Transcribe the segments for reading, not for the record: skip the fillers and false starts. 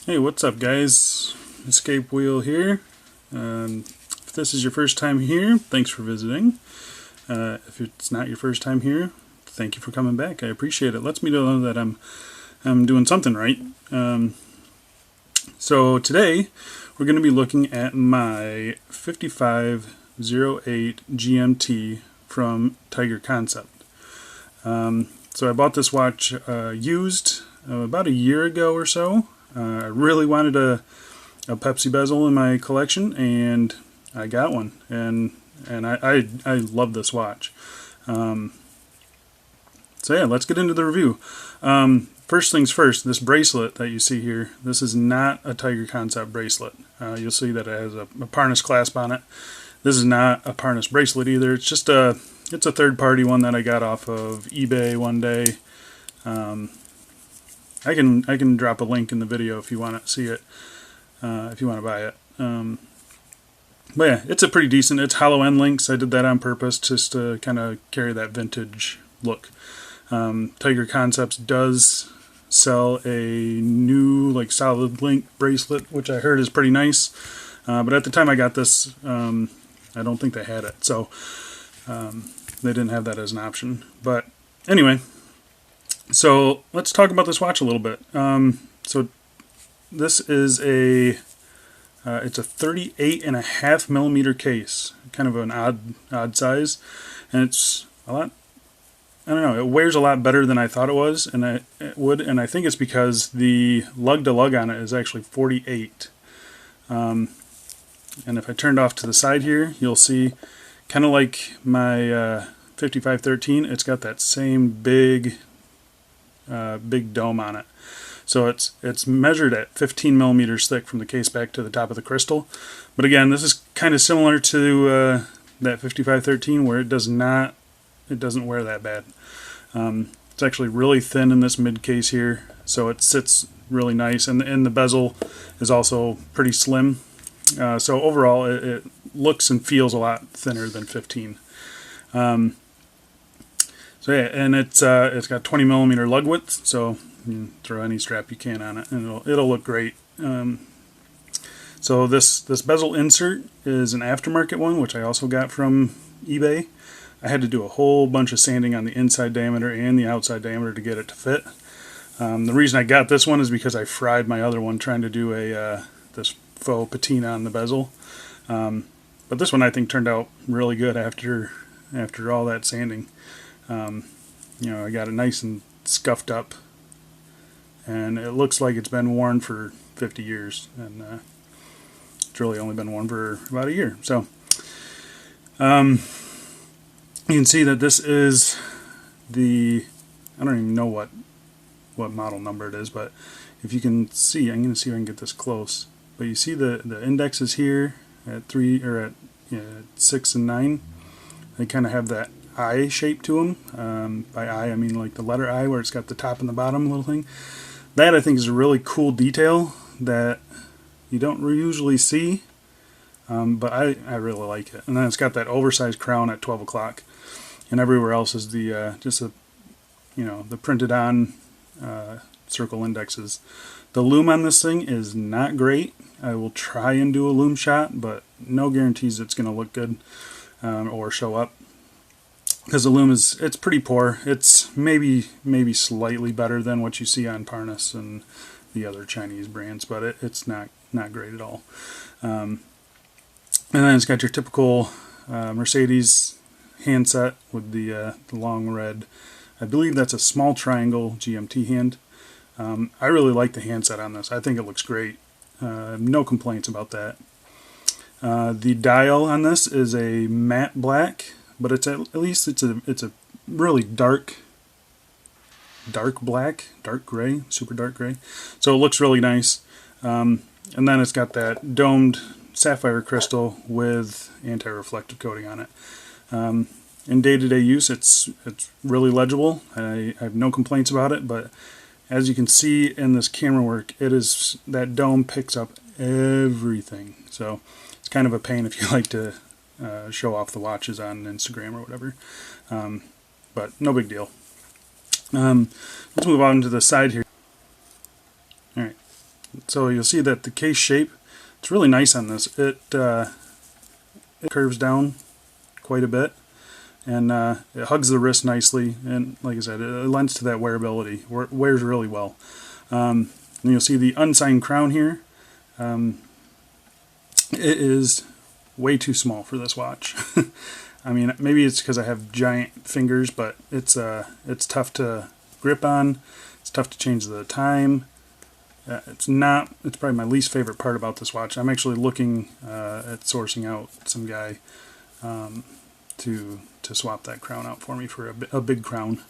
Hey, what's up guys? Escape Wheel here. If this is your first time here, thanks for visiting. If it's not your first time here, thank you for coming back. I appreciate it. Lets me know that I'm doing something right. So today we're going to be looking at my 5508 GMT from Tiger Concept. So I bought this watch used about a year ago or so. I really wanted a Pepsi bezel in my collection, and I got one, and I love this watch. So yeah, let's get into the review. First things first, this bracelet that you see here, this is not a Tiger Concept bracelet. You'll see that it has a Parnas clasp on it. This is not a Parnas bracelet either. It's just it's a third-party one that I got off of eBay one day. I can drop a link in the video if you want to see it, if you want to buy it. But yeah, it's a pretty decent. It's hollow end links. I did that on purpose just to kind of carry that vintage look. Tiger Concepts does sell a new like solid link bracelet, which I heard is pretty nice. But at the time I got this, I don't think they had it, so they didn't have that as an option. But anyway. So let's talk about this watch a little bit. So this is it's a 38.5 millimeter case, kind of an odd size, and it's a lot. I don't know. It wears a lot better than I thought it was, and it would. And I think it's because the lug to lug on it is actually 48. And if I turned off to the side here, you'll see, kind of like my 5513, it's got that same big dome on it. So it's measured at 15 millimeters thick from the case back to the top of the crystal. But again, this is kind of similar to that 5513, where it doesn't wear that bad. It's actually really thin in this mid case here, so it sits really nice, and the bezel is also pretty slim. So overall, it looks and feels a lot thinner than 15. So yeah, and it's got 20 millimeter lug width, so you can throw any strap you can on it, and it'll look great. So this bezel insert is an aftermarket one, which I also got from eBay. I had to do a whole bunch of sanding on the inside diameter and the outside diameter to get it to fit. The reason I got this one is because I fried my other one trying to do this faux patina on the bezel. But this one I think turned out really good after all that sanding. I got it nice and scuffed up, and it looks like it's been worn for 50 years, and it's really only been worn for about a year. So you can see that this is I don't even know what model number it is, but if you can see, I'm going to see if I can get this close, but you see the indexes here at 3 or at 6 and 9. They kind of have that I shape to them. By I mean like the letter I, where it's got the top and the bottom little thing. That I think is a really cool detail that you don't usually see, but I really like it. And then it's got that oversized crown at 12 o'clock, and everywhere else is the the printed on circle indexes. The lume on this thing is not great. I will try and do a lume shot, but no guarantees it's going to look good or show up. Because the lume it's pretty poor. It's maybe slightly better than what you see on Parnas and the other Chinese brands, but it's not great at all. And then it's got your typical Mercedes handset with the long red. I believe that's a small triangle GMT hand. I really like the handset on this. I think it looks great. No complaints about that. The dial on this is a matte black, but it's at least it's a really dark black, dark gray, super dark gray. So it looks really nice. And then it's got that domed sapphire crystal with anti-reflective coating on it. In day-to-day use, it's really legible. I have no complaints about it, but as you can see in this camera work, that dome picks up everything. So it's kind of a pain if you like to show off the watches on Instagram or whatever, but no big deal. Let's move on to the side here. Alright, So you'll see that the case shape, it's really nice on this. It curves down quite a bit, and it hugs the wrist nicely, and like I said, it lends to that wearability. Wears really well. And you'll see the unsigned crown here. It is way too small for this watch. I mean, maybe it's because I have giant fingers, but it's tough to grip on. It's tough to change the time. It's probably my least favorite part about this watch. I'm actually looking at sourcing out some guy to swap that crown out for me for a big crown.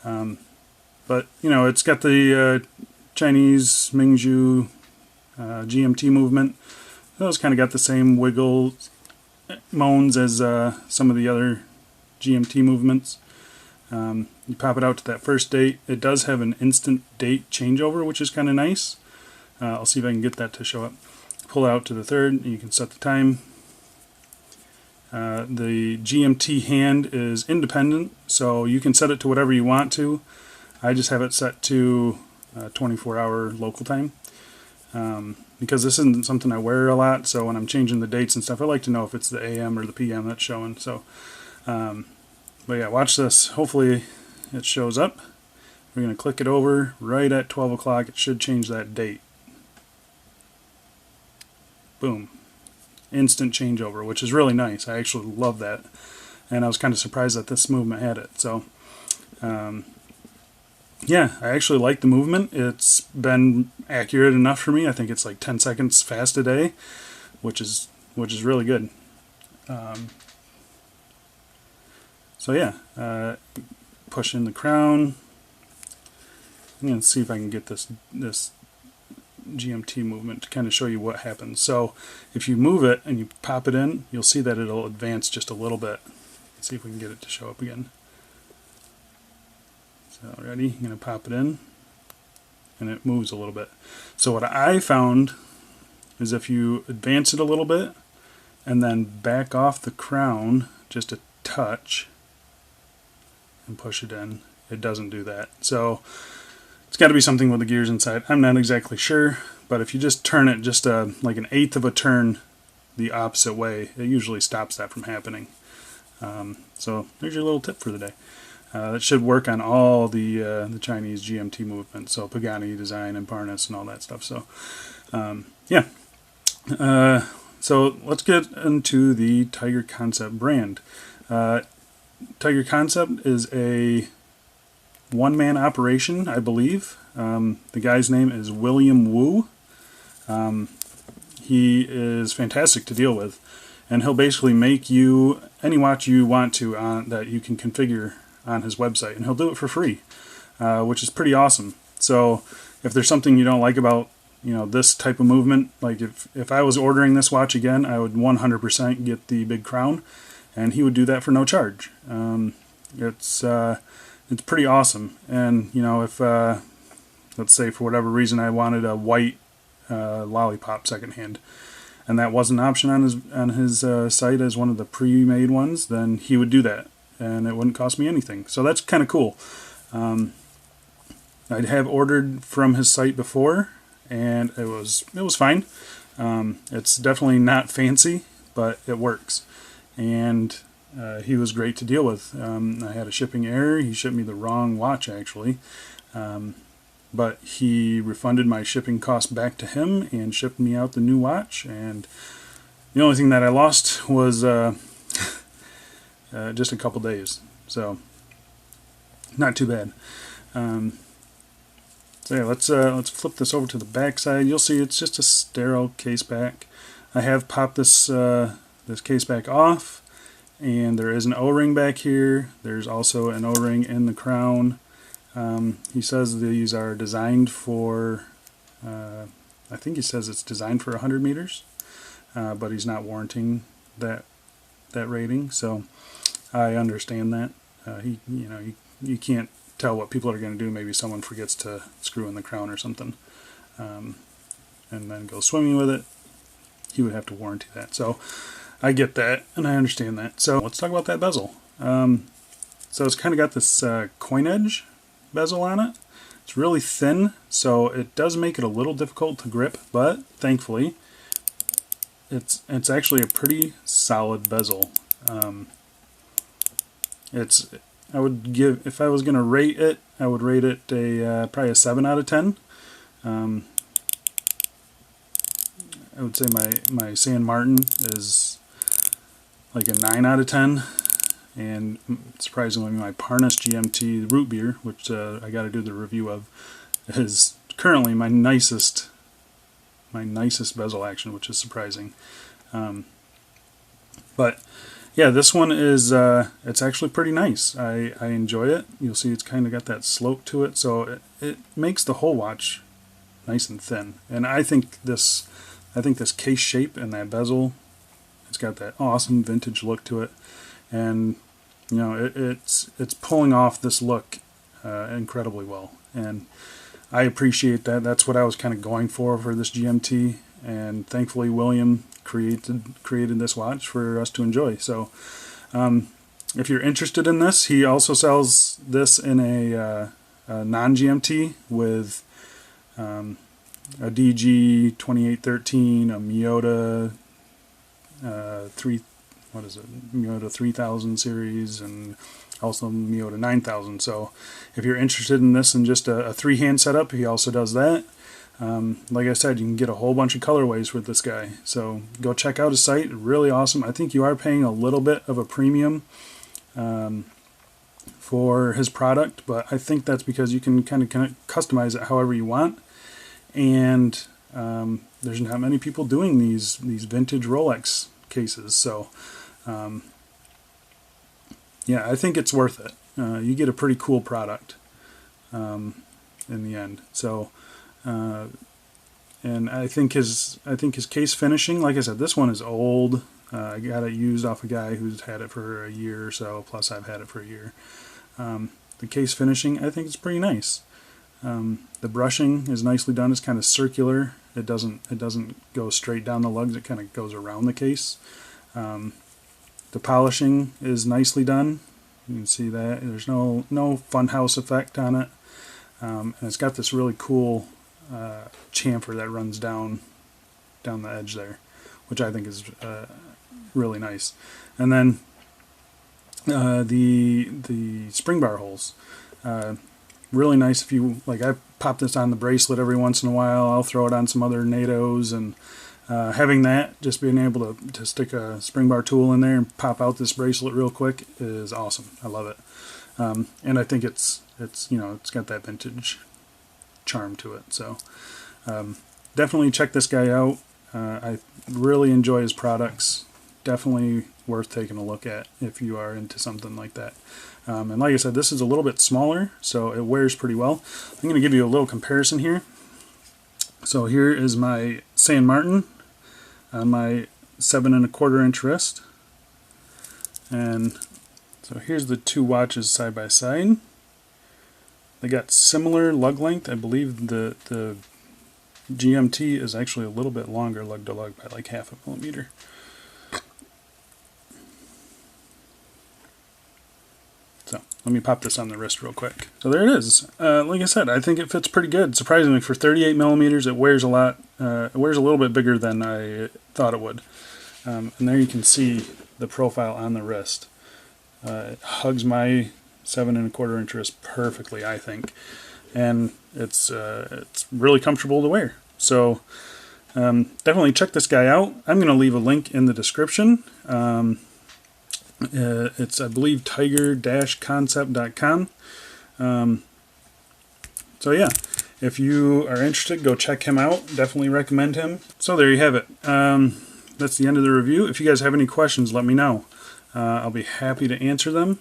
But you know, it's got the Chinese Mingzhu GMT movement. Those kind of got the same wiggle moans as some of the other GMT movements. You pop it out to that first date. It does have an instant date changeover, which is kind of nice. I'll see if I can get that to show up. Pull it out to the third, and you can set the time. The GMT hand is independent, so you can set it to whatever you want to. I just have it set to 24-hour local time. Because this isn't something I wear a lot, so when I'm changing the dates and stuff, I like to know if it's the AM or the PM that's showing. So, but yeah, watch this. Hopefully it shows up. We're going to click it over right at 12 o'clock. It should change that date. Boom. Instant changeover, which is really nice. I actually love that. And I was kind of surprised that this movement had it. So, yeah, I actually like the movement. It's been accurate enough for me. I think it's like 10 seconds fast a day, which is really good. So yeah, push in the crown. I'm going to see if I can get this GMT movement to kind of show you what happens. So if you move it and you pop it in, you'll see that it'll advance just a little bit. Let's see if we can get it to show up again. So ready, I'm going to pop it in, and it moves a little bit. So what I found is if you advance it a little bit and then back off the crown just a touch and push it in, it doesn't do that. So it's got to be something with the gears inside. I'm not exactly sure, but if you just turn it just like an eighth of a turn the opposite way, it usually stops that from happening. So there's your little tip for the day. That should work on all the Chinese GMT movement, so Pagani design and Parnas and all that stuff. So, yeah. So let's get into the Tiger Concept brand. Tiger Concept is a one-man operation, I believe. The guy's name is William Wu. He is fantastic to deal with, and he'll basically make you any watch you want to that you can configure on his website, and he'll do it for free, which is pretty awesome. So if there's something you don't like about this type of movement, like if I was ordering this watch again, I would 100% get the big crown, and he would do that for no charge. It's pretty awesome. And if let's say for whatever reason I wanted a white lollipop secondhand, and that was an option on his site as one of the pre-made ones, then he would do that, and it wouldn't cost me anything. So that's kind of cool. I have ordered from his site before, and it was fine. It's definitely not fancy, but it works. And he was great to deal with. I had a shipping error. He shipped me the wrong watch, actually. But he refunded my shipping cost back to him and shipped me out the new watch. And the only thing that I lost was just a couple days. So not too bad. So yeah, let's flip this over to the back side. You'll see it's just a sterile case back. I have popped this case back off, and there is an O-ring back here. There's also an O-ring in the crown. He says these are designed for, I think he says it's designed for 100 meters, but he's not warranting that rating. So I understand that. You can't tell what people are going to do. Maybe someone forgets to screw in the crown or something, and then go swimming with it. He would have to warranty that. So I get that, and I understand that. So let's talk about that bezel. So it's kind of got this coin edge bezel on it. It's really thin, so it does make it a little difficult to grip, but thankfully it's actually a pretty solid bezel. I would give, if I was going to rate it, I would rate it probably a 7 out of 10. I would say my San Martin is like a 9 out of 10. And surprisingly, my Parnas GMT root beer, which I got to do the review of, is currently my nicest bezel action, which is surprising. But yeah, this one is it's actually pretty nice. I enjoy it. You'll see it's kind of got that slope to it, so it makes the whole watch nice and thin. And I think this case shape and that bezel, it's got that awesome vintage look to it, and you know, it's pulling off this look incredibly well, and I appreciate that. That's what I was kind of going for this GMT, and thankfully William created this watch for us to enjoy. So if you're interested in this, he also sells this in a non-GMT with a DG 2813, a Miyota Miyota 3000 series, and also Miyota 9000. So if you're interested in this in just a three-hand setup, he also does that. Like I said, you can get a whole bunch of colorways with this guy. So go check out his site. Really awesome. I think you are paying a little bit of a premium for his product, but I think that's because you can kind of customize it however you want. And there's not many people doing these vintage Rolex cases. So yeah, I think it's worth it. You get a pretty cool product in the end. So and I think his case finishing, like I said, this one is old. I got it used off a guy who's had it for a year or so, plus I've had it for a year. The case finishing, I think it's pretty nice. The brushing is nicely done. It's kind of circular. It doesn't go straight down the lugs. It kind of goes around the case. The polishing is nicely done. You can see that there's no funhouse effect on it, and it's got this really cool chamfer that runs down the edge there, which I think is really nice. And then the spring bar holes, really nice. If you like, I pop this on the bracelet every once in a while. I'll throw it on some other NATOs, and having that, just being able to stick a spring bar tool in there and pop out this bracelet real quick is awesome. I love it, and I think it's got that vintage charm to it. So definitely check this guy out. I really enjoy his products. Definitely worth taking a look at if you are into something like that. And like I said, this is a little bit smaller, so it wears pretty well. I'm going to give you a little comparison here. So here is my San Martin on my 7 1/4 inch wrist, and so here's the two watches side by side. They got similar lug length. I believe the GMT is actually a little bit longer lug to lug by like 1/2 millimeter. So let me pop this on the wrist real quick. So there it is. Like I said, I think it fits pretty good. Surprisingly, for 38 millimeters, it wears a lot. It wears a little bit bigger than I thought it would. And there you can see the profile on the wrist. It hugs my 7 1/4 inch wrist perfectly, I think, and it's really comfortable to wear. So definitely check this guy out. I'm going to leave a link in the description. It's, I believe, tiger-concept.com. So yeah, if you are interested, go check him out. Definitely recommend him. So there you have it. That's the end of the review. If you guys have any questions, let me know. I'll be happy to answer them.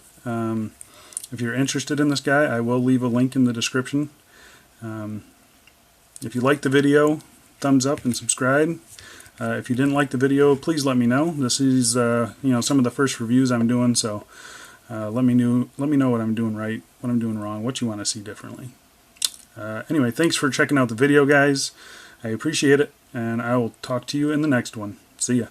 If you're interested in this guy, I will leave a link in the description. If you liked the video, thumbs up and subscribe. If you didn't like the video, please let me know. This is some of the first reviews I'm doing, so let me know what I'm doing right, what I'm doing wrong, what you want to see differently. Anyway, thanks for checking out the video, guys. I appreciate it, and I will talk to you in the next one. See ya.